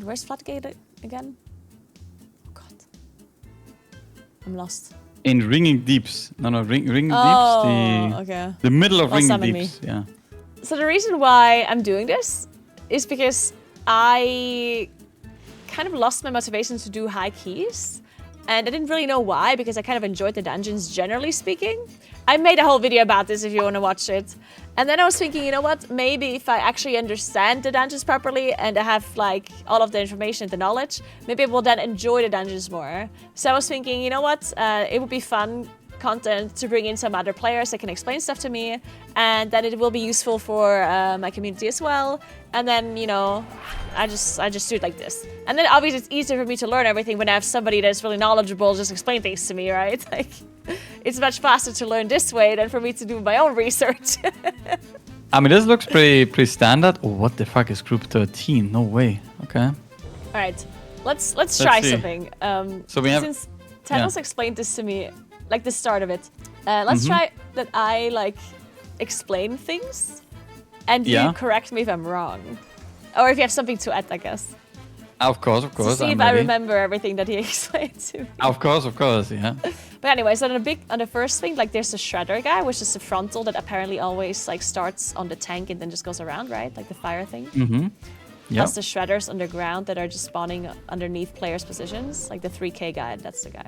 Where's Floodgate again? Oh god. I'm lost. In Ringing Deeps. No, Ringing Oh, Deeps. okay. The middle of Well, Ringing summon Deeps. Yeah. So the reason why I'm doing this is because I kind of lost my motivation to do high keys. And I didn't really know why, because I kind of enjoyed the dungeons generally speaking. I made a whole video about this if you want to watch it. And then I was thinking, you know what, maybe if I actually understand the dungeons properly and I have like all of the information, the knowledge, maybe I will then enjoy the dungeons more. So I was thinking, you know what, it would be fun content to bring in some other players that can explain stuff to me, and then it will be useful for my community as well. And then, you know, I just do it like this. And then obviously it's easier for me to learn everything when I have somebody that's really knowledgeable just explain things to me, right? Like, it's much faster to learn this way than for me to do my own research. I mean, this looks pretty standard. Oh, what the fuck is group 13? No way. Okay. All right, let's try see. something. So we have, since Tanos explained this to me, like the start of it, let's try that I like explain things, and you correct me if I'm wrong, or if you have something to add, I guess. Of course. To see if I remember everything that he explained to me. Of course, yeah. But anyway, so on the first thing, like there's the shredder guy, which is the frontal that apparently always like starts on the tank and then just goes around, right? Like the fire thing. Mm-hmm. Yeah. Plus the shredders underground that are just spawning underneath players' positions, like the 3K guy. That's the guy.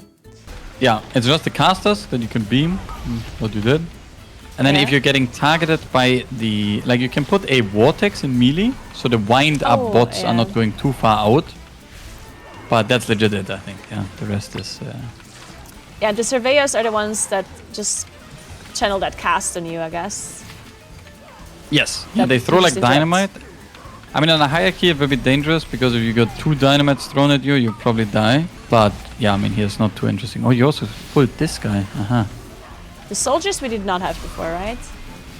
Yeah, it's just the casters that you can beam, what you did. And then if you're getting targeted by the... Like, you can put a vortex in melee, so the wind-up bots are not going too far out. But that's legit it, I think, yeah. The rest is... Yeah, the surveyors are the ones that just channel that cast on you, I guess. Yes, yeah, they throw like dynamite. I mean, on a hierarchy it will be dangerous, because if you got 2 dynamites thrown at you, you probably die. But yeah, I mean, here's not too interesting. Oh, you also pulled this guy. The soldiers we did not have before, right?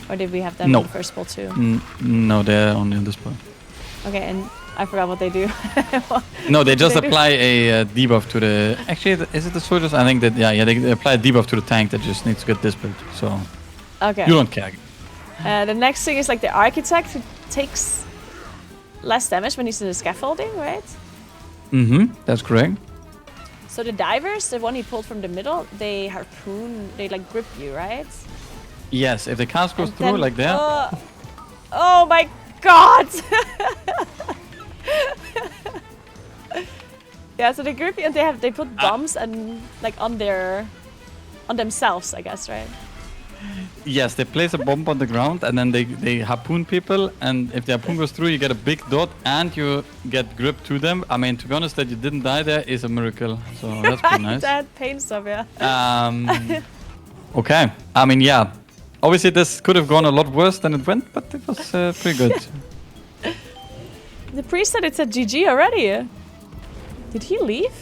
Or did we have them in the first pull too? No, they're only on this pull. Okay, and I forgot what they do. No, they just apply a debuff to the... Actually, is it the soldiers? I think that, yeah, they apply a debuff to the tank that just needs to get dispelled. So, okay. You don't care. The next thing is like the architect, who takes less damage when he's in the scaffolding, right? Mm-hmm, that's correct. So the divers, the one he pulled from the middle, they harpoon, they like grip you, right? Yes, if the cast goes through like that. Oh my god! Yeah, so they grip you and they put bombs and like on themselves, I guess, right? Yes, they place a bomb on the ground and then they harpoon people, and if the harpoon goes through, you get a big dot and you get grip to them. I mean, to be honest, that you didn't die there is a miracle, so that's pretty nice. That pain stuff, yeah. Okay, I mean, yeah. Obviously, this could have gone a lot worse than it went, but it was pretty good. The priest said it's a GG already. Did he leave?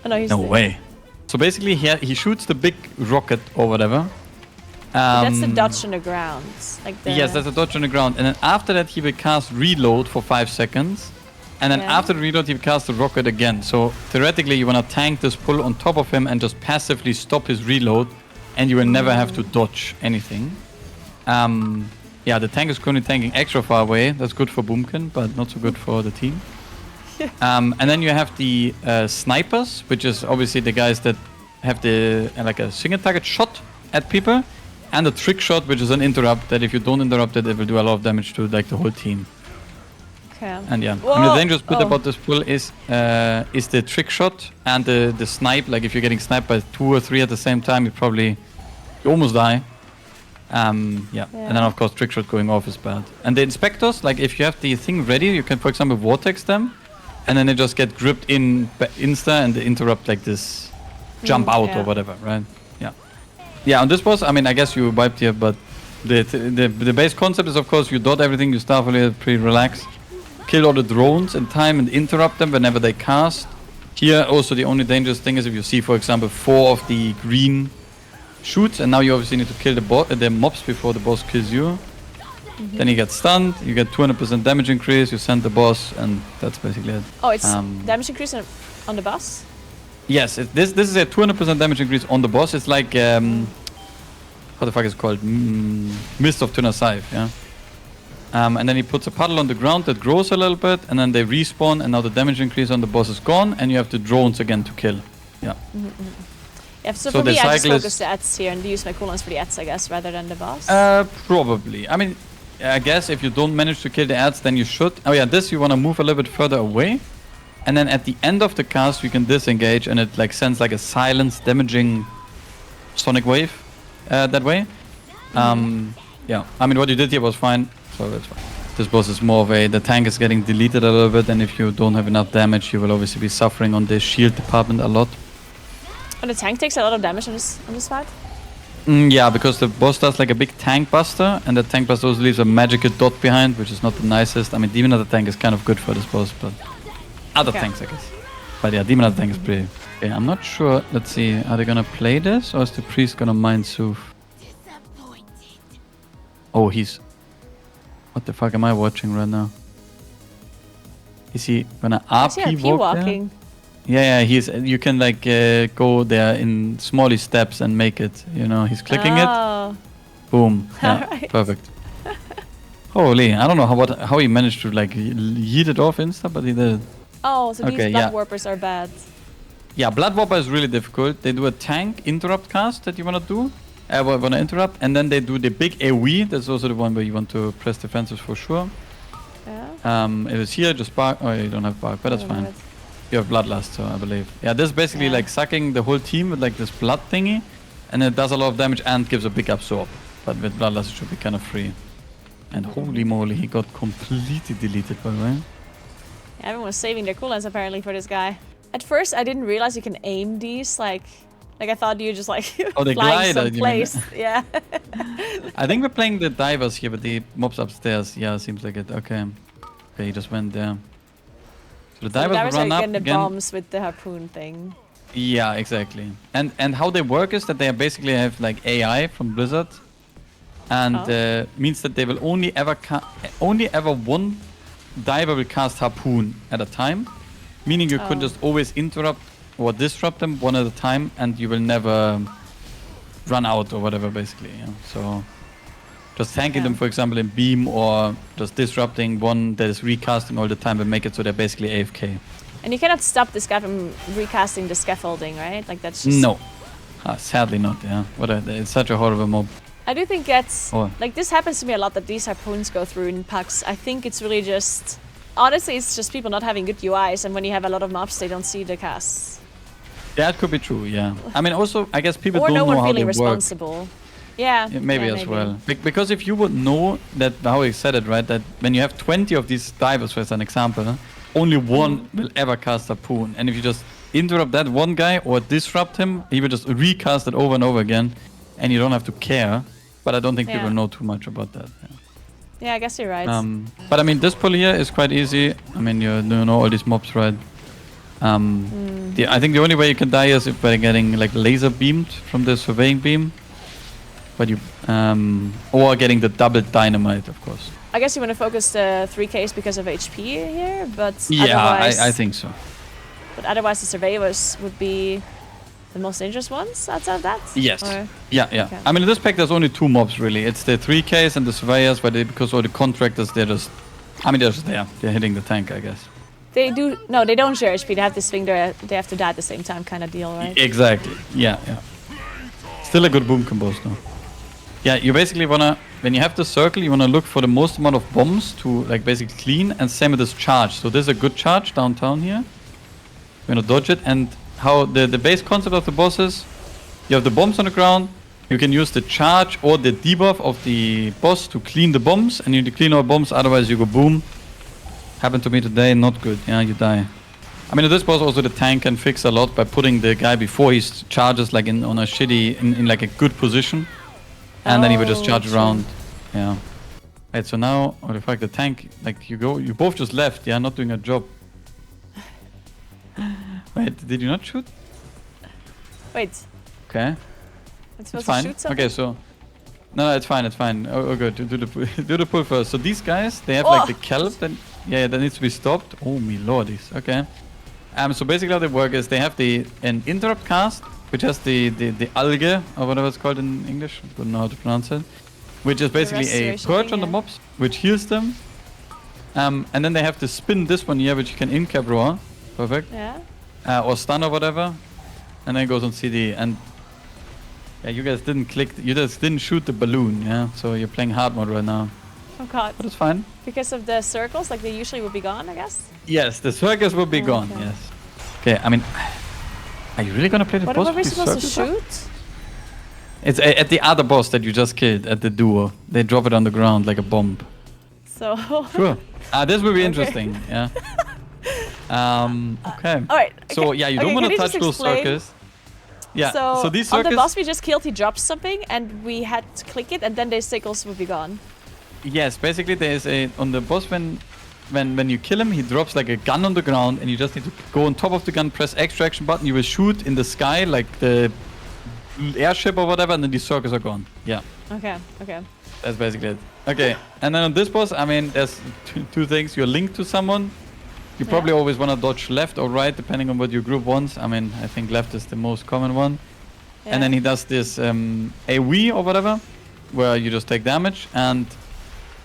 Oh no, he's No there. way. So basically, he shoots the big rocket or whatever. That's the dodge on the ground. Like Yes, that's a dodge on the ground. And then after that, he will cast reload for 5 seconds. And then after the reload, he will cast the rocket again. So theoretically, you want to tank this pull on top of him and just passively stop his reload. And you will never have to dodge anything. Yeah, the tank is currently tanking extra far away. That's good for Bootcamp, but not so good for the team. And then you have the snipers, which is obviously the guys that have the like a single target shot at people. And a trick shot, which is an interrupt, that if you don't interrupt it, it will do a lot of damage to like the whole team. Okay. And yeah, I mean, the dangerous bit about this pull is the trick shot and the snipe. Like if you're getting sniped by 2 or 3 at the same time, you almost die. And then of course trick shot going off is bad. And the inspectors, like if you have the thing ready, you can for example vortex them, and then they just get gripped in insta and they interrupt like this, jump out or whatever, right? Yeah, on this boss, I mean, I guess you wiped here, but the base concept is, of course, you dot everything, you start pretty relaxed. Kill all the drones in time and interrupt them whenever they cast. Here, also, the only dangerous thing is if you see, for example, 4 of the green shoots, and now you obviously need to kill the mobs before the boss kills you. Then he gets stunned, you get 200% damage increase, you send the boss, and that's basically it. Oh, it's damage increase on the boss? Yes, this is a 200% damage increase on the boss. It's like, what the fuck is it called? Mist of Thinner Scythe, yeah? And then he puts a puddle on the ground that grows a little bit, and then they respawn, and now the damage increase on the boss is gone, and you have the drones again to kill. Yeah. Yeah, so for me, I just focus the ads here and use my cooldowns for the ads, I guess, rather than the boss. Probably. I mean, I guess if you don't manage to kill the ads, then you should. Oh yeah, this you want to move a little bit further away. And then at the end of the cast, you can disengage, and it like sends like a silence damaging sonic wave that way. Yeah, I mean, what you did here was fine, so that's fine. This boss is more of the tank is getting deleted a little bit, and if you don't have enough damage, you will obviously be suffering on the shield department a lot. And the tank takes a lot of damage on this fight? Yeah, because the boss does like a big tank buster, and the tank buster also leaves a magical dot behind, which is not the nicest. I mean, Demon Hunter tank is kind of good for this boss, but other tanks, I guess. But yeah, Demon Hunter tank is pretty... Okay, I'm not sure. Let's see, are they gonna play this, or is the priest gonna mind Sooth? Oh, he's... What the fuck am I watching right now? Is he gonna RP walking? Yeah, he's. You can like go there in smally steps and make it. You know, he's clicking it. Boom. Yeah, right. Perfect. Holy, I don't know how he managed to like yeet it off insta, but he did. Oh, so these blood warpers are bad. Yeah, blood warper is really difficult. They do a tank interrupt cast that you wanna do. Wanna interrupt, and then they do the big AoE. That's also the one where you want to press defensives for sure. Yeah. If it's here, just bark. Oh, you don't have bark, but that's fine. You have bloodlust, so I believe. Yeah, this is basically like sucking the whole team with like this blood thingy, and it does a lot of damage and gives a big absorb. But with bloodlust, it should be kind of free. And holy moly, he got completely deleted, by the way. Yeah, everyone was saving their cooldowns apparently for this guy. At first, I didn't realize you can aim these. Like I thought you just like flying someplace. Yeah. I think we're playing the divers here, but the mobs upstairs. Yeah, seems like it. Okay. Okay, he just went there. So the divers will run up the bombs with the harpoon thing. Yeah, exactly. And how they work is that they basically have like AI from Blizzard, and means that they will only ever one diver will cast harpoon at a time, meaning you could just always interrupt or disrupt them one at a time, and you will never run out or whatever, basically. Yeah. So just tanking them, for example, in beam, or just disrupting one that is recasting all the time and make it so they're basically AFK. And you cannot stop this guy from recasting the scaffolding, right? Like that's just... No. Sadly not, yeah. It's such a horrible mob. I do think that's... Like this happens to me a lot, that these harpoons go through in packs. I think it's really just... Honestly, it's just people not having good UIs, and when you have a lot of mobs, they don't see the casts. That could be true, yeah. I mean, also, I guess people don't know how they work. Or no one feeling responsible. Yeah, maybe as well. Because if you would know that, how he said it, right, that when you have 20 of these divers, for an example, only one will ever cast a harpoon. And if you just interrupt that one guy or disrupt him, he will just recast it over and over again, and you don't have to care. But I don't think people know too much about that. Yeah, I guess you're right. But I mean, this pull here is quite easy. I mean, you know all these mobs, right? I think the only way you can die is if by getting like laser beamed from the surveying beam. But you, or getting the double dynamite, of course. I guess you want to focus the 3Ks because of HP here, but yeah, I think so. But otherwise, the surveyors would be the most dangerous ones outside of that? Yes. Yeah. Okay. I mean, in this pack, there's only two mobs really. It's the 3Ks and the surveyors, but because all the contractors, they're just there. They're hitting the tank, I guess. They do. No, they don't share HP. They have this thing. They have to die at the same time, kind of deal, right? Exactly. Yeah. Still a good boom combos though. Yeah, you basically wanna, when you have the circle, you wanna look for the most amount of bombs to like basically clean, and same with this charge. So there's a good charge downtown here. You're gonna dodge it, and how the base concept of the boss is, you have the bombs on the ground, you can use the charge or the debuff of the boss to clean the bombs, and you need to clean all bombs, otherwise you go boom. Happened to me today, not good, yeah, you die. I mean, this boss also the tank can fix a lot by putting the guy before he charges like on a shitty, in like a good position. And then he would just charge around. Yeah. Right, so now, what the fuck, the tank, like you both just left, yeah, not doing a job. Wait, did you not shoot? Wait. Okay. It's fine. To shoot something? Okay, so... No, it's fine. Oh good, do the pull first. So these guys, they have like the kelp that... Yeah, that needs to be stopped. Oh, me lordies, okay. So basically how they work is they have an interrupt cast, which has the algae, or whatever it's called in English. I don't know how to pronounce it. which is basically a restoration purge thing, on the yeah. mobs, which heals them. And then they have to spin this one here, which you can in-cap roar. Perfect. Yeah. Or stun or whatever. And then it goes on CD. And yeah, you guys didn't click, you just didn't shoot the balloon, yeah? So you're playing hard mode right now. Oh god. But it's fine. Because of the circles, like they usually would be gone, I guess? Yes, the circus will be gone, okay. yes. Okay, I mean, are you really gonna play the What boss are we with these supposed to circles? shoot? It's at the other boss that you just killed, at the duo. They drop it on the ground like a bomb. So... Sure. This will be Okay. interesting, yeah. Okay. Alright. So, yeah, you don't want to touch those explain? circus. Yeah, So these on the circus... boss we just killed, he dropped something and we had to click it and then the sickles would be gone. Yes, basically there is a... On the boss, when you kill him, he drops like a gun on the ground and you just need to go on top of the gun, press extraction button, you will shoot in the sky like the airship or whatever, and then the circles are gone. Yeah. Okay, okay. That's basically it. Okay, and then on this boss, I mean, there's two things. You're linked to someone. You probably always want to dodge left or right, depending on what your group wants. I mean, I think left is the most common one. Yeah. And then he does this AoE or whatever, where you just take damage. And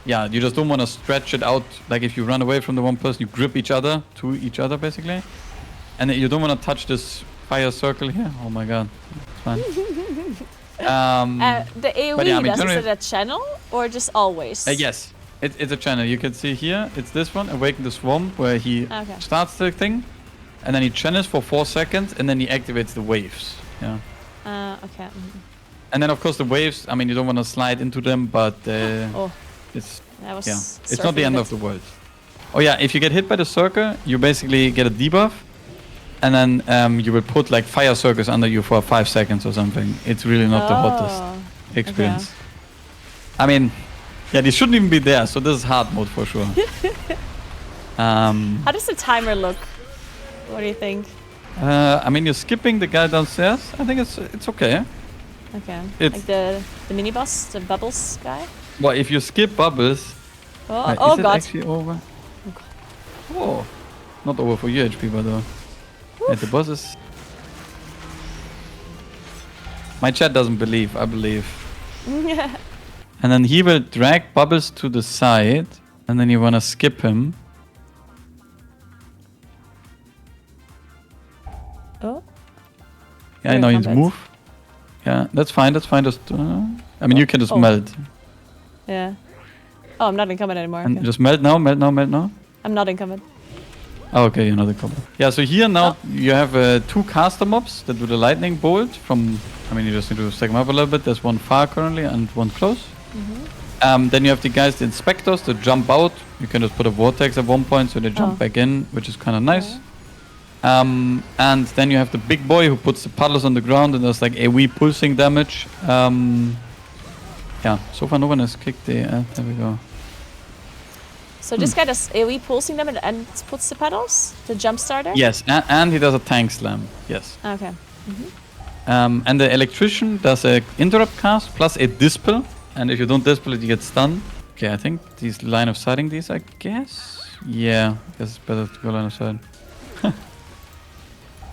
yeah, you just don't want to stretch it out. Like if you run away from the one person, you grip each other to each other, basically. And you don't want to touch this fire circle here. Oh my god. It's fine. The AoE, but yeah, I mean, does it a channel or just always? Yes, it's a channel. You can see here, it's this one, Awaken the Swamp, where he starts the thing, and then he channels for 4 seconds, and then he activates the waves. Yeah. Okay. And then of course the waves, I mean, you don't want to slide into them, but it's it's not the end of the world. Oh yeah, if you get hit by the circle, you basically get a debuff. And then you will put like fire circles under you for 5 seconds or something. It's really not the hottest experience. Okay. I mean, yeah, they shouldn't even be there. So this is hard mode for sure. How does the timer look? What do you think? I mean, you're skipping the guy downstairs. I think it's okay. Okay. It's like the mini boss, the bubbles guy. Well, if you skip bubbles, oh is god. it actually over? Oh, not over for you, HP, by the way. Yeah, the boss is... My chat doesn't believe, I believe. And then he will drag Bubbles to the side, and then you wanna skip him. Oh. Yeah, I know his move. Yeah, that's fine, that's fine. Just, I mean, you can just melt. Yeah. Oh, I'm not in combat anymore. And just melt now, melt now, melt now. I'm not in combat. Oh, okay, you're not in combat. Yeah, so here now you have 2 caster mobs that do the lightning bolt from... I mean, you just need to stack them up a little bit. There's one far currently and one close. Then you have the guys, the inspectors, that jump out. You can just put a vortex at one point so they jump back in, which is kind of nice. And then you have the big boy who puts the puddles on the ground and does like AoE pulsing damage. Yeah, so far no one has kicked the... there we go. So this guy does AoE pulsing them and puts the pedals? The jump starter? Yes, and he does a tank slam. Yes. Okay. And the electrician does a interrupt cast plus a dispel. And if you don't dispel it, you get stunned. Okay, I think these line of sighting these, I guess. Yeah, I guess it's better to go line of sight.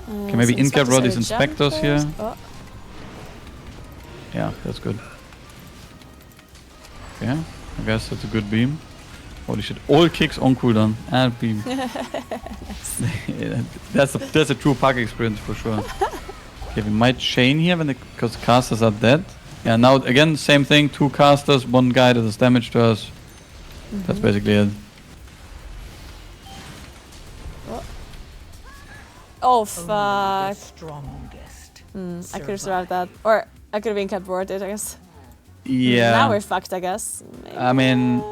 Okay, maybe so in-cap roll these jump inspectors here. Oh. Yeah, that's good. Okay, I guess that's a good beam. Holy shit, all kicks on cooldown and beam. That's a true park experience for sure. Okay, we might chain here because casters are dead. Yeah, now again, same thing, 2 casters, 1 guy that does damage to us. That's basically it. Oh fuck. I could have survived that. Or I could have been kept warded, I guess. Yeah. Now we're fucked, I guess. Maybe. I mean...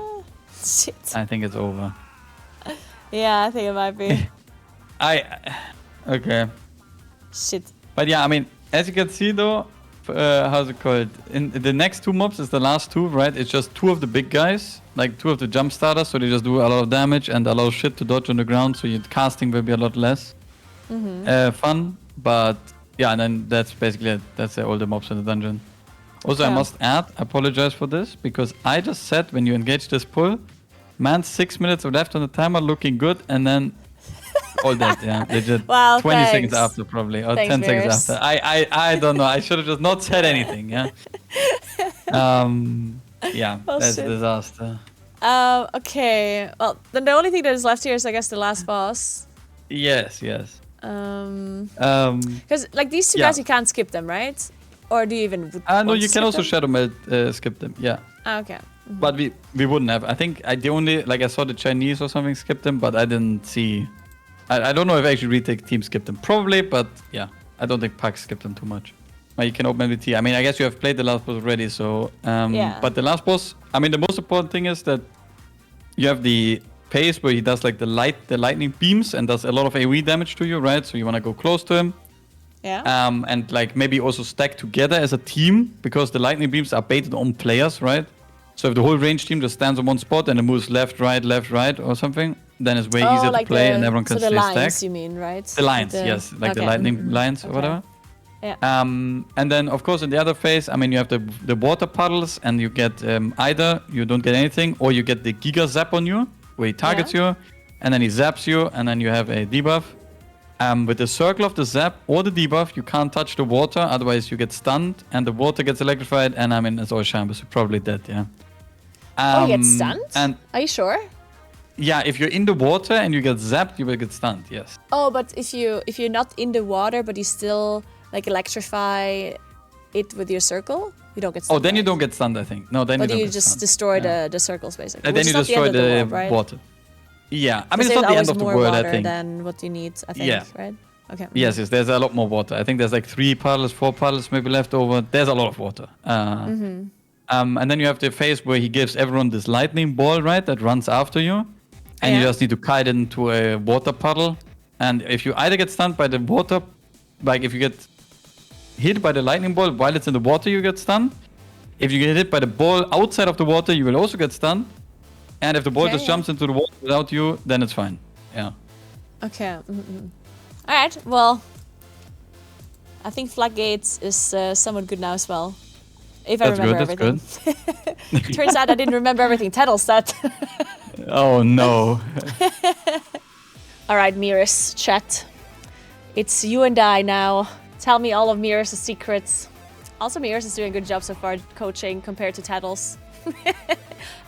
Shit. I think it's over. Yeah, I think it might be. Okay. Shit. But yeah, I mean, as you can see though, how's it called? In the next 2 mobs is the last 2, right? It's just 2 of the big guys, like 2 of the jump starters, so they just do a lot of damage and a lot of shit to dodge on the ground, so your casting will be a lot less fun. But yeah, and then that's basically it. That's all the mobs in the dungeon. Also, I must add, apologize for this, because I just said when you engage this pull, man, 6 minutes left on the timer, looking good, and then all that, yeah, legit. Wow, 20 seconds after probably, or thanks, 10 seconds Meeres. after. I don't know, I should have just not said anything, yeah. Yeah, Oh, that's shit. a disaster. Okay. Well, then the only thing that is left here is, I guess, the last boss. Yes. Because like these two Yeah. guys, you can't skip them, right? Or do you even? No, want you to can also skip Shadow Melt skip them. Yeah. them? Okay. But we wouldn't have. I think the only I saw the Chinese or something skip them, but I didn't see. I don't know if actually retake team skipped them. Probably, but yeah, I don't think Pac skipped them too much. But you can open MVT. I mean, I guess you have played the last boss already, so Yeah. But the last boss, I mean, the most important thing is that you have the pace where he does like the lightning beams and does a lot of AoE damage to you, right? So you want to go close to him. Yeah. And like maybe also stack together as a team because the lightning beams are baited on players, right? So if the whole range team just stands on one spot and it moves left, right, or something, then it's way easier like to play and everyone can so the stay lines, stacked. you mean, right? The lines, yes, like the lightning lines or whatever. Yeah. And then of course in the other phase, I mean, you have the water puddles, and you get either you don't get anything or you get the Giga Zap on you, where he targets you, and then he zaps you, and then you have a debuff. With the circle of the zap or the debuff, you can't touch the water, otherwise you get stunned, and the water gets electrified, and I mean, it's all shambles, you're probably dead, yeah. You get stunned? And Are you sure? yeah, if you're in the water and you get zapped, you will get stunned, yes. Oh, but if you're not in the water, but you still like electrify it with your circle, you don't get stunned. Oh, then you right? don't get stunned, I think. No, then But you don't you get just stunned. destroy the circles, basically. And then Which you is not destroy the, end of the world, right? water. Yeah, I Because mean, it's there's not the always end of the more world, I water think. than what you need, I think, Yeah. right? Okay. Yes, there's a lot more water. I think there's like 3 puddles, 4 puddles maybe left over. There's a lot of water. And then you have the phase where he gives everyone this lightning ball, right, that runs after you. And you just need to kite it into a water puddle. And if you either get stunned by the water, like if you get hit by the lightning ball while it's in the water, you get stunned. If you get hit by the ball outside of the water, you will also get stunned. And if the ball just jumps into the water without you, then it's fine. Yeah. Okay. All right. Well, I think Floodgate is somewhat good now as well. If I remember everything. That's good. Turns out I didn't remember everything Tettle said. Oh no. All right, Meeres, chat. It's you and I now. Tell me all of Meeres' secrets. Also, Meeres is doing a good job so far coaching compared to Tettles.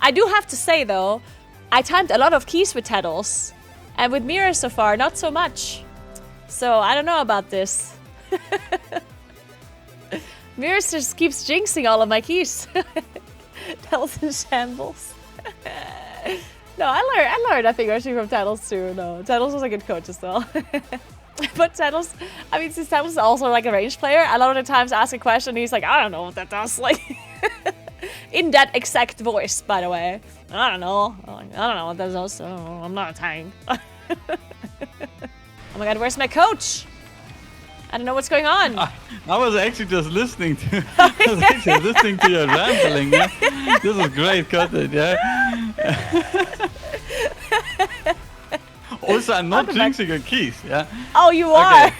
I do have to say though, I timed a lot of keys with Tettles, and with Meeres so far, not so much. So I don't know about this. Meeres just keeps jinxing all of my keys. Tettles in shambles. No, I learned I think actually from Tettles too. No, Tettles was a good coach as well. But Tettles, I mean, since Tettles is also like a range player, a lot of the times I ask a question and he's like, I don't know what that does. Like, in that exact voice, by the way. I don't know. I don't know what that does. I'm not a tank. Oh my god, where's my coach? I don't know what's going on. I was actually just listening to your rambling. Yeah? This is great content, yeah. Also, I'm not jinxing your keys, yeah. Oh, you are.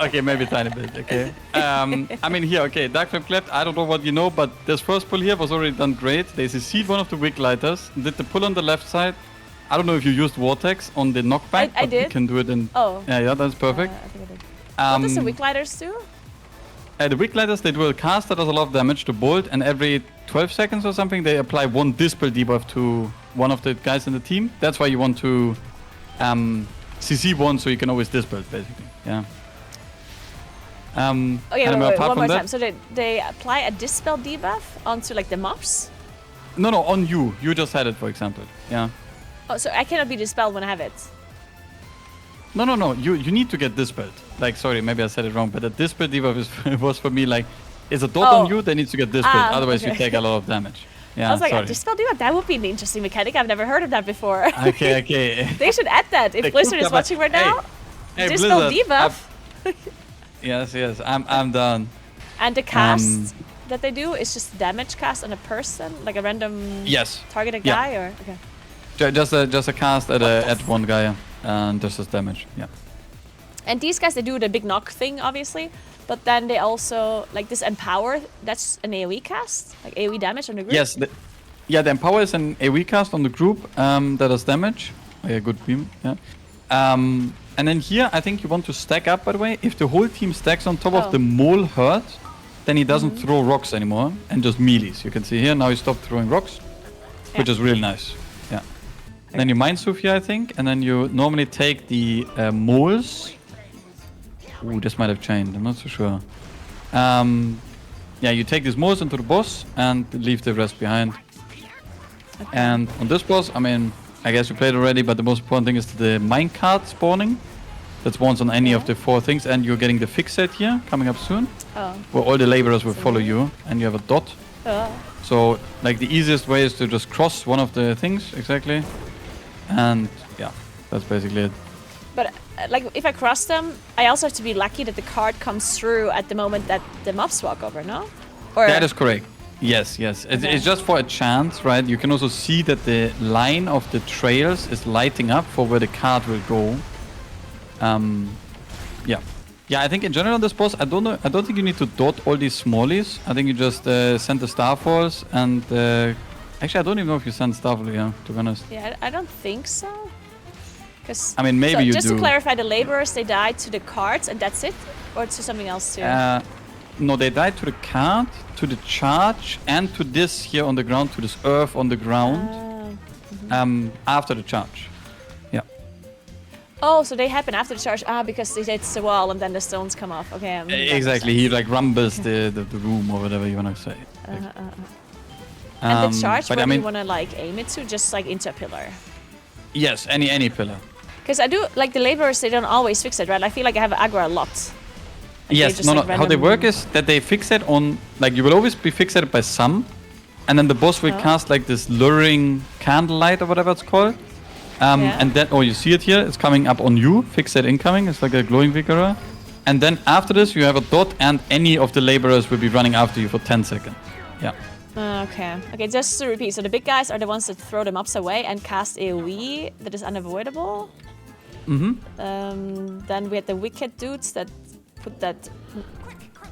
Okay, maybe a tiny bit. Okay. I mean here, okay. Darkflame Cleft. I don't know what you know, but this first pull here was already done great. They CC'd one of the Wick Lighters. Did the pull on the left side. I don't know if you used Vortex on the knockback. I did. You can do it in. Oh. Yeah, that's perfect. I think I did. What does the Wick Lighters do? The Wick Lighters, they do a cast that does a lot of damage to Bolt, and every 12 seconds or something, they apply 1 Dispel debuff to one of the guys in the team. That's why you want to CC one, so you can always Dispel, basically. Yeah. Okay, wait, one more time. So they apply a Dispel debuff onto like the mobs? No, on you. You just had it, for example. Yeah. Oh, so I cannot be dispelled when I have it? No. You need to get Dispelled. Like, sorry, maybe I said it wrong, but the Dispel debuff was for me like, is a dot on you, that needs to get Dispelled. Otherwise, you take a lot of damage. Yeah, I was like, a Dispel debuff? That would be an interesting mechanic. I've never heard of that before. Okay. They should add that. If Blizzard is watching right now, hey, Dispel Blizzard, debuff. Yes, I'm done. And the cast that they do is just damage cast on a person, like a random targeted guy, or okay. Just a cast at one guy, and just as damage. Yeah. And these guys, they do the big knock thing, obviously, but then they also like this empower. That's an AOE cast, like AOE damage on the group. Yes. The empower is an AOE cast on the group that does damage. A good beam. Yeah. And then here, I think you want to stack up. By the way, if the whole team stacks on top of the mole herd, then he doesn't throw rocks anymore and just melees. You can see here now he stopped throwing rocks, which is really nice. Yeah. Okay. Then you mine Sophia, I think, and then you normally take the moles. Ooh, this might have changed. I'm not so sure. Yeah, you take these moles into the boss and leave the rest behind. Okay. And on this boss, I mean, I guess you played already, but the most important thing is the minecart spawning. That spawns on any of the 4 things, and you're getting the fixate here coming up soon, where all the laborers will follow you, and you have a dot. So, like, the easiest way is to just cross one of the things, exactly, and yeah, that's basically it. But like, if I cross them, I also have to be lucky that the card comes through at the moment that the mobs walk over, no? Or that is correct. Yes. It's just for a chance, right? You can also see that the line of the trails is lighting up for where the card will go. Yeah. I think in general this boss, I don't think you need to dot all these smallies. I think you just send the starfalls and actually I don't even know if you send starfall here, to be honest. Yeah, I don't think so. Because I mean, maybe you just do. To clarify, the laborers, they die to the cards and that's it, or to something else too. No, they die to the card, to the charge, and to this here on the ground, to this earth on the ground. After the charge. Oh, so they happen after the charge. Because it hits the wall and then the stones come off. Okay. Exactly. He like rumbles the room or whatever you want to say. And the charge, where do you want to like aim it to? Just like into a pillar? Yes, any pillar. Because I do, like the laborers, they don't always fix it, right? I feel like I have aggro a lot. Like yes, no. How they work is that they fix it on, like you will always be fixated by some. And then the boss will cast like this luring candlelight or whatever it's called. And then, you see it here, it's coming up on you, fixate incoming, it's like a glowing vigor. And then after this, you have a dot and any of the laborers will be running after you for 10 seconds. Yeah. Okay, just to repeat, so the big guys are the ones that throw the mobs away and cast AoE that is unavoidable. Then we had the wicked dudes that put that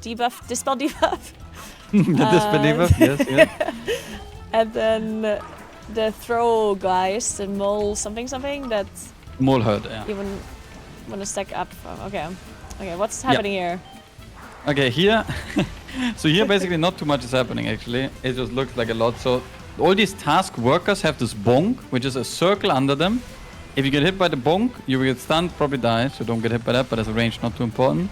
dispel debuff. The dispel debuff, yes. And then the throw guys, the mole something that... Mole herd, yeah. You want to stack up from. Okay, what's happening here? Okay, here... so here basically not too much is happening actually. It just looks like a lot. So all these task workers have this bonk, which is a circle under them. If you get hit by the bonk, you will get stunned, probably die. So don't get hit by that, but as a range, not too important.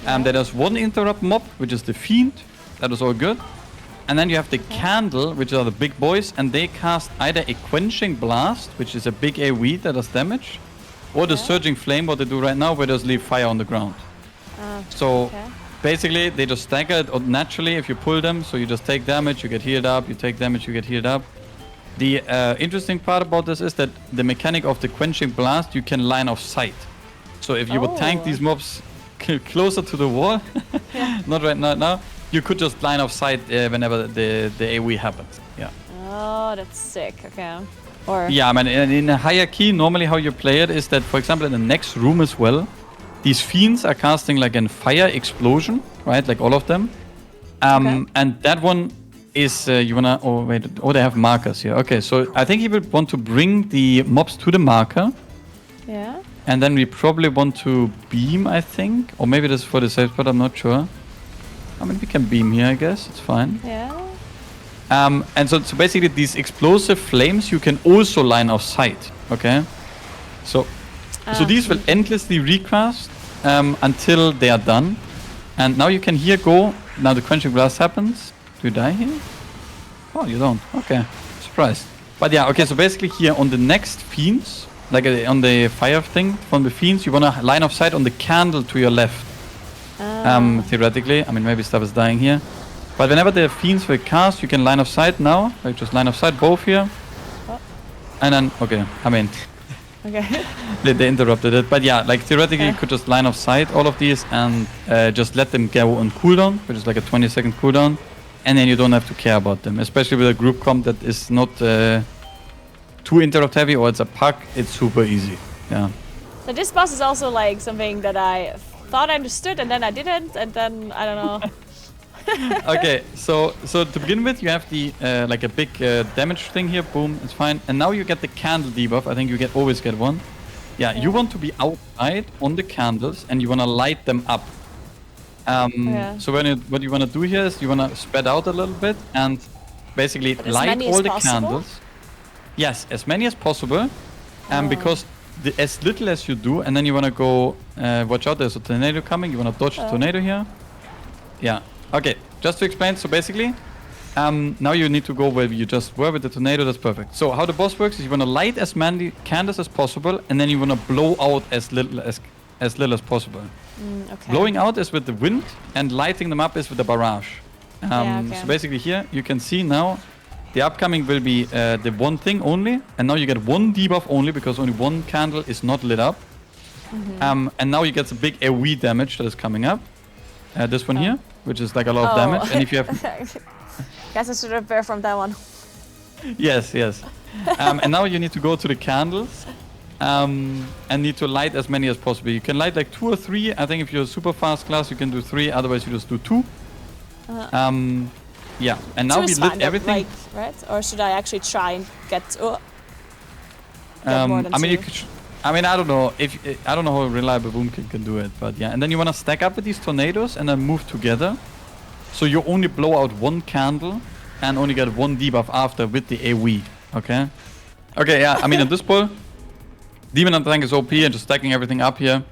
There's one interrupt mob, which is the fiend. That is all good. And then you have the candle, which are the big boys, and they cast either a quenching blast, which is a big AoE that does damage, or the surging flame, what they do right now, where they just leave fire on the ground. Basically, they just stagger it naturally if you pull them. So you just take damage, you get healed up, you take damage, you get healed up. The interesting part about this is that the mechanic of the quenching blast, you can line of sight. So if you would tank these mobs closer to the wall, not right now, you could just line of sight whenever the AoE happens. Yeah. Oh, that's sick. Okay. Yeah, I mean, in a hierarchy, normally how you play it is that, for example, in the next room as well, these fiends are casting like a fire explosion, right? Like all of them. And that one is, you wanna, they have markers here. Okay, so I think he would want to bring the mobs to the marker. Yeah. And then we probably want to beam, I think. Or maybe this is for the safe spot, I'm not sure. I mean, we can beam here, I guess. It's fine. Yeah. And so basically these explosive flames you can also line of sight. Okay. So these will endlessly recast until they are done. And now you can here go. Now the quenching blast happens. Do you die here? Oh, you don't. Okay. Surprise. But yeah, okay, so basically here on the next fiends, like on the fire thing from the fiends, you want to line of sight on the candle to your left. Theoretically. I mean, maybe stuff is dying here. But whenever the fiends will cast, you can line of sight now. Like just line of sight both here. And then, okay, I mean... Okay. they interrupted it. But yeah, like theoretically you could just line of sight all of these and just let them go on cooldown, which is like a 20-second cooldown. And then you don't have to care about them. Especially with a group comp that is not too interrupt heavy or it's a pack, it's super easy. Yeah. So this boss is also like something that I thought I understood and then I didn't, and then I don't know. Okay, so to begin with, you have the like a big damage thing here. Boom, it's fine. And now you get the candle debuff. I think you always get one. Yeah, you want to be outside on the candles and you want to light them up. So what you want to do here is you want to spread out a little bit and basically light all the candles. Yes, as many as possible. Because as little as you do, and then you want to go, watch out, there's a tornado coming. You want to dodge the tornado here. Yeah. Okay, just to explain, so basically, now you need to go where you just were with the tornado. That's perfect. So how the boss works is you want to light as many candles as possible, and then you want to blow out as little as possible. Okay. Blowing out is with the wind, and lighting them up is with the barrage. So basically here you can see now the upcoming will be the one thing only, and now you get one debuff only because only one candle is not lit up. And now you get the big AoE damage that is coming up. This one here, which is like a lot of damage. And if you have... Guess I should have bear from that one. Yes. And now you need to go to the candles and need to light as many as possible. You can light like 2 or 3. I think if you're a super fast class, you can do 3. Otherwise, you just do 2. Yeah, and now we lit everything. Right? Or should I actually try and get more than I mean, 2? I don't know I don't know how reliable Bootcamp can do it, but yeah. And then you want to stack up with these tornadoes and then move together. So you only blow out one candle and only get one debuff after with the AoE. Okay. Okay. Yeah. I mean, at this point, Demon and Tank is OP and just stacking everything up here.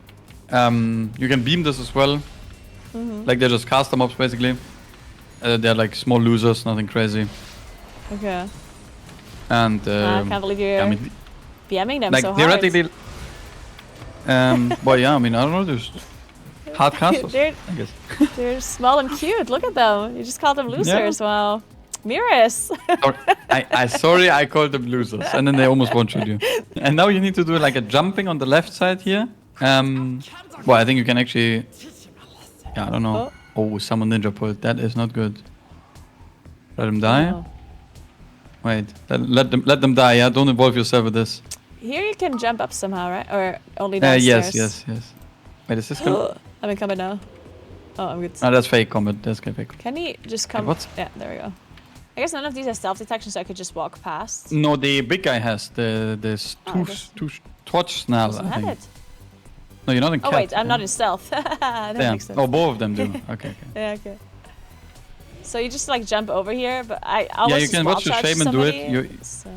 You can beam this as well. Like they're just custom mobs basically. They're like small losers, nothing crazy. Okay. And I can't believe you're BMing them like so hard. Theoretically, well, yeah, I mean, I don't know, there's hard castles, I guess. They're small and cute. Look at them. You just called them losers. Yeah. Wow. Meeres. Sorry, I called them losers, and then they almost one-shot you. And now you need to do like a jumping on the left side here. Well, I think you can actually. Yeah, I don't know. Oh, summon ninja pulled. That is not good. Let them die. Oh. Wait, let them die. Yeah, don't involve yourself with this. Here you can jump up somehow, right? Or only downstairs? Yes. Wait, is this good? I'm in combat now. Oh, I'm good. Oh, that's fake combat. That's fake combat. Can he just come? What? Yeah, there we go. I guess none of these have stealth detection, so I could just walk past. No, the big guy has the torch snarl. Doesn't have it. No, you're not in cat. Oh wait, I'm not in stealth. That makes sense. Oh, both of them do. Okay. Yeah, okay. So you just like jump over here, but I always you can watch the shaman do it. So.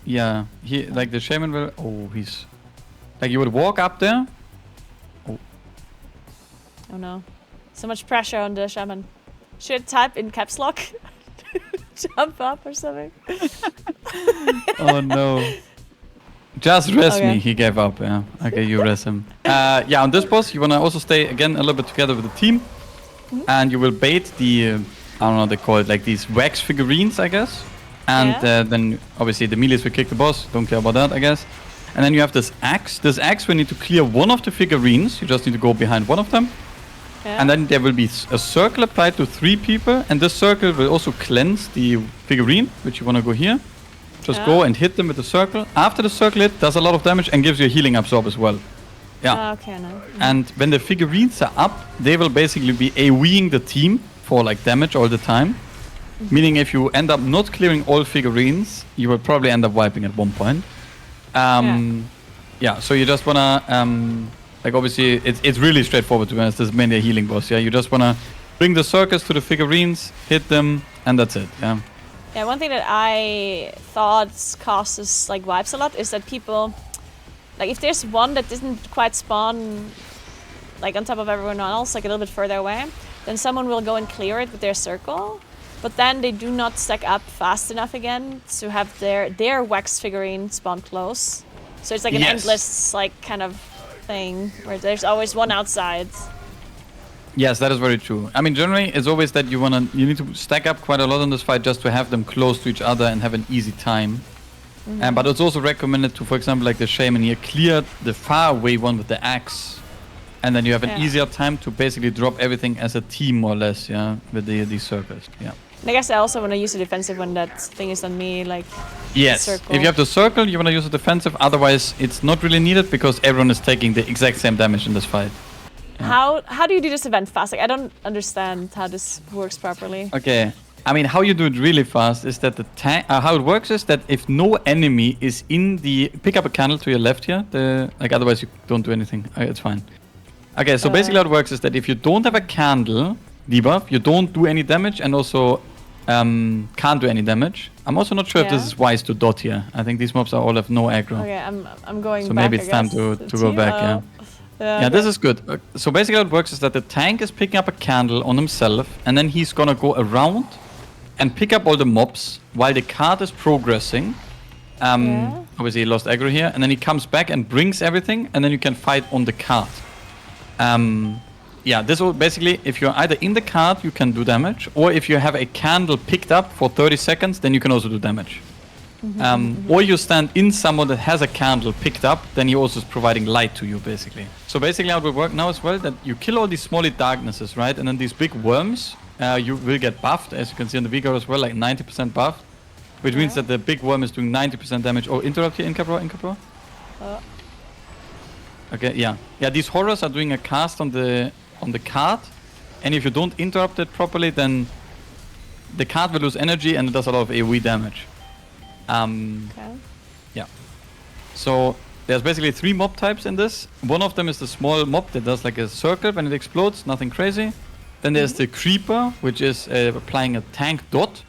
Yeah, like the shaman will. Oh, he's like you would walk up there. Oh no, so much pressure on the shaman. Should I type in caps lock? Jump up or something. Oh no. Just rest me, he gave up, yeah. Okay, you rest him. Yeah, on this boss, you wanna also stay again a little bit together with the team. And you will bait the, I don't know what they call it, like these wax figurines, I guess. And then obviously the Meeres will kick the boss, don't care about that, I guess. And then you have this axe. This axe will need to clear one of the figurines, you just need to go behind one of them. Yeah. And then there will be a circle applied to 3 people, and this circle will also cleanse the figurine, which you wanna go here. Just go and hit them with the circle. After the circle hit, does a lot of damage and gives you a healing absorb as well. Yeah. Okay, no. And when the figurines are up, they will basically be AoEing the team for like damage all the time. Meaning if you end up not clearing all figurines, you will probably end up wiping at one point. Yeah, so you just wanna, like obviously, it's really straightforward to be honest, this is mainly a healing boss, yeah? You just wanna bring the circles to the figurines, hit them, and that's it, yeah? Yeah, one thing that I thought causes like wipes a lot is that people, like if there's one that didn't quite spawn like on top of everyone else, like a little bit further away, then someone will go and clear it with their circle, but then they do not stack up fast enough again to have their wax figurine spawn close. So it's like an endless like kind of thing where there's always one outside. Yes, that is very true. I mean, generally, it's always that you need to stack up quite a lot in this fight just to have them close to each other and have an easy time. But it's also recommended to, for example, like the shaman here, clear the far away one with the axe, and then you have an easier time to basically drop everything as a team, more or less, yeah, with these circles, yeah. And I guess I also want to use a defensive when that thing is on me, like. Yes, if you have the circle, you want to use a defensive. Otherwise, it's not really needed because everyone is taking the exact same damage in this fight. Yeah. How do you do this event fast? Like, I don't understand how this works properly. Okay, I mean, how you do it really fast is that how it works is that if no enemy is in the pick up a candle to your left here, like otherwise you don't do anything. It's fine. Okay, so basically how it works is that if you don't have a candle debuff, you don't do any damage and also can't do any damage. I'm also not sure if this is wise to dot here. I think these mobs all have no aggro. Okay, I'm going so back, maybe it's time to go back, yeah. Yeah, this is good. So basically how it works is that the tank is picking up a candle on himself, and then he's gonna go around and pick up all the mobs while the card is progressing. Obviously he lost aggro here, and then he comes back and brings everything, and then you can fight on the card. Yeah, this will basically, if you're either in the card, you can do damage, or if you have a candle picked up for 30 seconds, then you can also do damage. Or you stand in someone that has a candle picked up, then he also is providing light to you, basically. So basically how it will work now as well, that you kill all these small darknesses, right? And then these big worms, you will get buffed, as you can see on the Vigor as well, like 90% buffed. Which means that the big worm is doing 90% damage. Oh, interrupt here, Incapro. Okay, yeah. Yeah, these horrors are doing a cast on the card. And if you don't interrupt it properly, then the card will lose energy and it does a lot of AoE damage. Yeah. So there's basically 3 mob types in this. One of them is the small mob that does like a circle when it explodes, nothing crazy. Then there's the creeper, which is applying a tank dot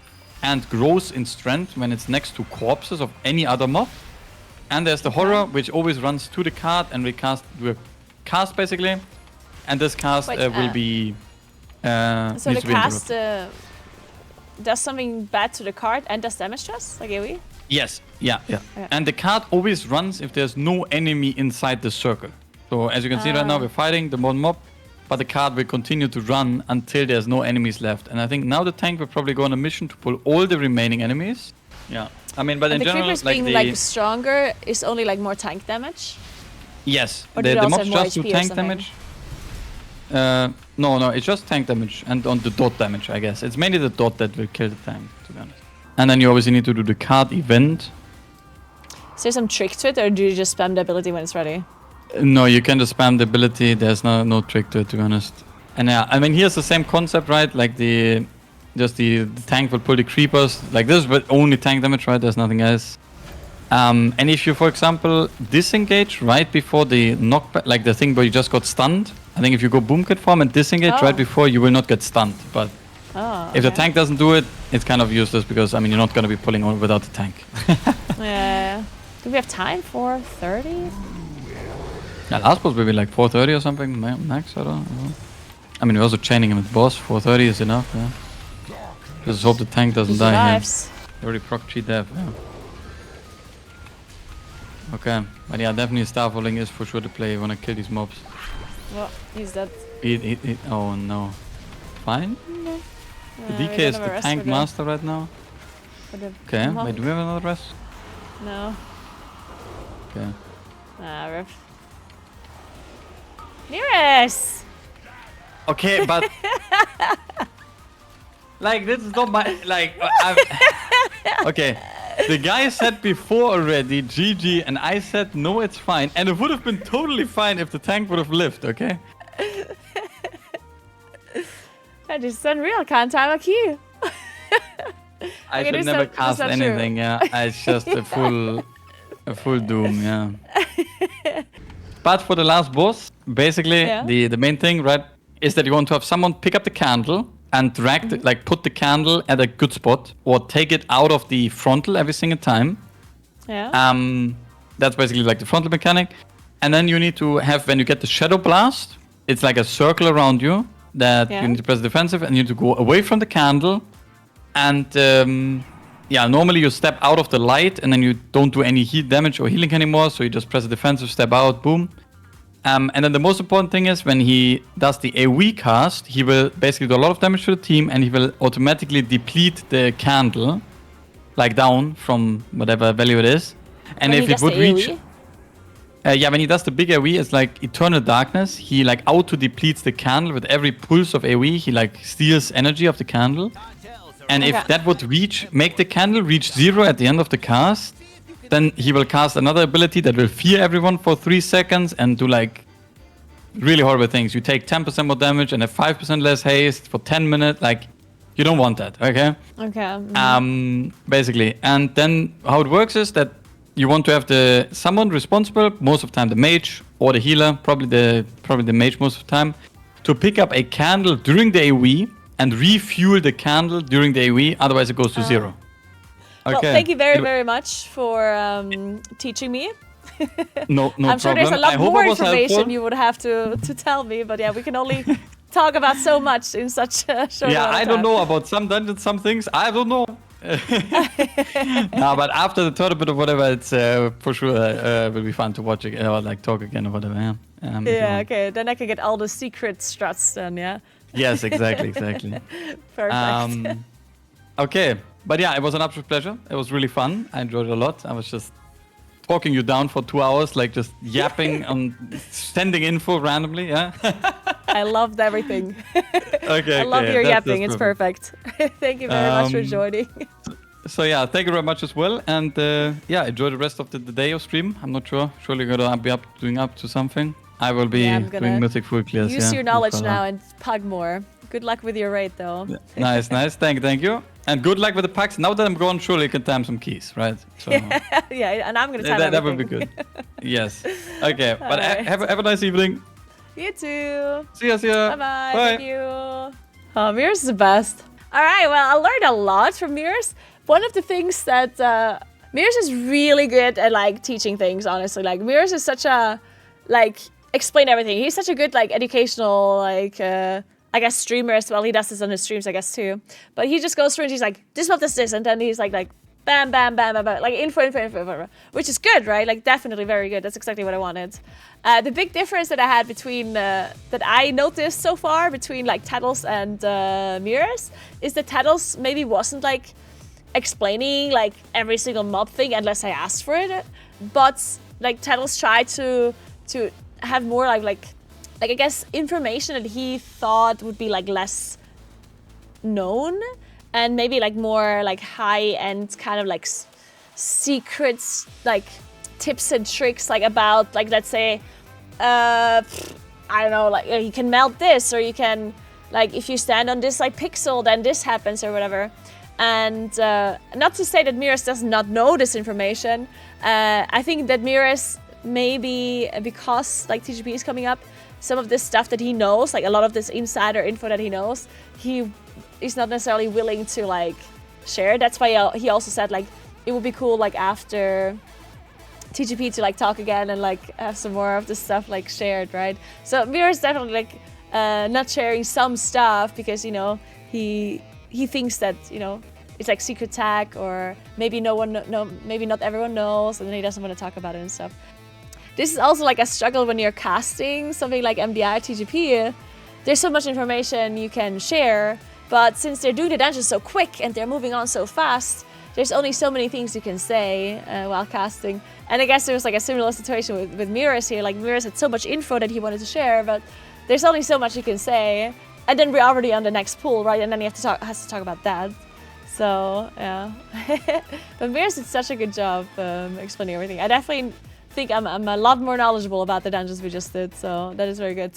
and grows in strength when it's next to corpses of any other mob. And there's the horror, which always runs to the card and we do a cast basically. And this cast will be so the cast does something bad to the card and does damage to us, like AoE? Yes, yeah. And the card always runs if there's no enemy inside the circle. So as you can see right now, we're fighting the one mob, but the card will continue to run until there's no enemies left. And I think now the tank will probably go on a mission to pull all the remaining enemies. Yeah. I mean, but in general, creepers being like stronger is only like more tank damage? Yes. The mobs just do tank damage. No, it's just tank damage and on the dot damage, I guess. It's mainly the dot that will kill the tank, to be honest. And then you obviously need to do the card event. Is there some trick to it, or do you just spam the ability when it's ready? No, you can just spam the ability. There's no trick to it, to be honest. And yeah, I mean, here's the same concept, right? Like the tank will pull the creepers. Like this, but only tank damage, right? There's nothing else. And if you, for example, disengage right before the knockback, like the thing where you just got stunned, I think if you go Bootcamp form and disengage right before, you will not get stunned. But if the tank doesn't do it, it's kind of useless because, I mean, you're not going to be pulling on without the tank. Yeah. Do we have time for 30? Yeah, last boss will be like 430 or something max. I don't know. I mean, we're also chaining him with boss. 430 is enough. Yeah. Just hope the tank doesn't die here. Already proc cheat death. Yeah. Okay, but yeah, definitely star falling is for sure the play. You wanna kill these mobs. Well, he's dead. Oh no. Fine. No. The DK is the tank master right now. Okay, wait, do we have another rest? No. Okay. Rip. Meeres! Okay, but like this is not my okay. The guy said before already GG, and I said no, it's fine, and it would have been totally fine if the tank would have lived. Okay. That is unreal. Can't time a key. I should never cast anything. True. Yeah, it's just a full doom. Yeah. But for the last boss, basically the main thing, right, is that you want to have someone pick up the candle and drag, like put the candle at a good spot, or take it out of the frontal every single time. Yeah. That's basically like the frontal mechanic. And then you need to have, when you get the shadow blast, it's like a circle around you that you need to press defensive, and you need to go away from the candle. And normally you step out of the light, and then you don't do any heat damage or healing anymore. So you just press a defensive, step out, boom. And then the most important thing is when he does the AoE cast, he will basically do a lot of damage to the team, and he will automatically deplete the candle, like down from whatever value it is. And when if it would reach, when he does the big AoE, it's like Eternal Darkness. He like auto depletes the candle with every pulse of AoE. He like steals energy of the candle, and if that would make the candle reach 0 at the end of the cast, then he will cast another ability that will fear everyone for 3 seconds and do like really horrible things. You take 10% more damage and have 5% less haste for 10 minutes. Like, you don't want that, okay? Okay. Basically. And then how it works is that you want to have someone responsible, most of the time the mage or the healer, probably the mage most of the time, to pick up a candle during the AoE and refuel the candle during the AoE. Otherwise, it goes to 0. Okay. Well, thank you very, very much for teaching me. No I'm sure problem. there's a lot I hope more I was information helpful. you would have to tell me, but yeah, we can only talk about so much in such a short amount of I time. don't know about some dungeons, some things. I don't know. No, but after the tournament or whatever, it's for sure will be fun to watch again or like talk again or whatever. Yeah. Yeah. Okay. Then I can get all the secret struts then. Yeah. Yes. Exactly. Perfect. Okay. But yeah, it was an absolute pleasure. It was really fun. I enjoyed it a lot. I was just talking you down for 2 hours, like just yapping and sending info randomly. Yeah. I loved everything. Okay. I love your that's yapping. It's perfect. Thank you very much for joining. So yeah, thank you very much as well, and enjoy the rest of the day of stream. I'm not sure. Surely you're gonna be doing up to something. I will be doing mythic full clears. Use your knowledge now and pug more. Good luck with your raid, though. Yeah. Nice. Thank you. And good luck with the packs. Now that I'm gone, surely you can time some keys, right? So yeah, and I'm gonna time that would be good. Yes. Okay, but right. have a nice evening. You too. See ya. Bye. Thank you. Oh, Meeres is the best. All right, well, I learned a lot from Meeres. One of the things that Meeres is really good at like teaching things, honestly. Like Meeres is such a like explain everything. He's such a good like educational like I guess streamer as well. He does this on his streams, I guess too. But he just goes through and he's like, this, and then he's like bam, bam, bam, bam, bam, like info, which is good, right? Like definitely very good. That's exactly what I wanted. The big difference that I had between that I noticed so far between like Tattles and Meeres is that Tattles maybe wasn't like explaining like every single mob thing unless I asked for it, but like Tattles tried to have more like I guess information that he thought would be like less known and maybe like more like high-end kind of like secrets, like tips and tricks, like about like let's say I don't know, like you can melt this, or you can like if you stand on this like pixel then this happens or whatever. And not to say that Meeres does not know this information. I think that Meeres maybe because like TGP is coming up, some of this stuff that he knows, like a lot of this insider info that he knows, he is not necessarily willing to like share. That's why he also said like it would be cool like after TGP to like talk again and like have some more of this stuff like shared, right? So Meeres definitely like not sharing some stuff because you know he thinks that you know it's like secret tag or maybe maybe not everyone knows, and then he doesn't want to talk about it and stuff. This is also like a struggle when you're casting something like MDI TGP. There's so much information you can share, but since they're doing the dungeons so quick and they're moving on so fast, there's only so many things you can say while casting. And I guess there was like a similar situation with Meeres here. Like Meeres had so much info that he wanted to share, but there's only so much you can say. And then we're already on the next pool, right? And then he has to talk about that. So yeah, but Meeres did such a good job explaining everything. I definitely think I'm a lot more knowledgeable about the dungeons we just did, so that is very good.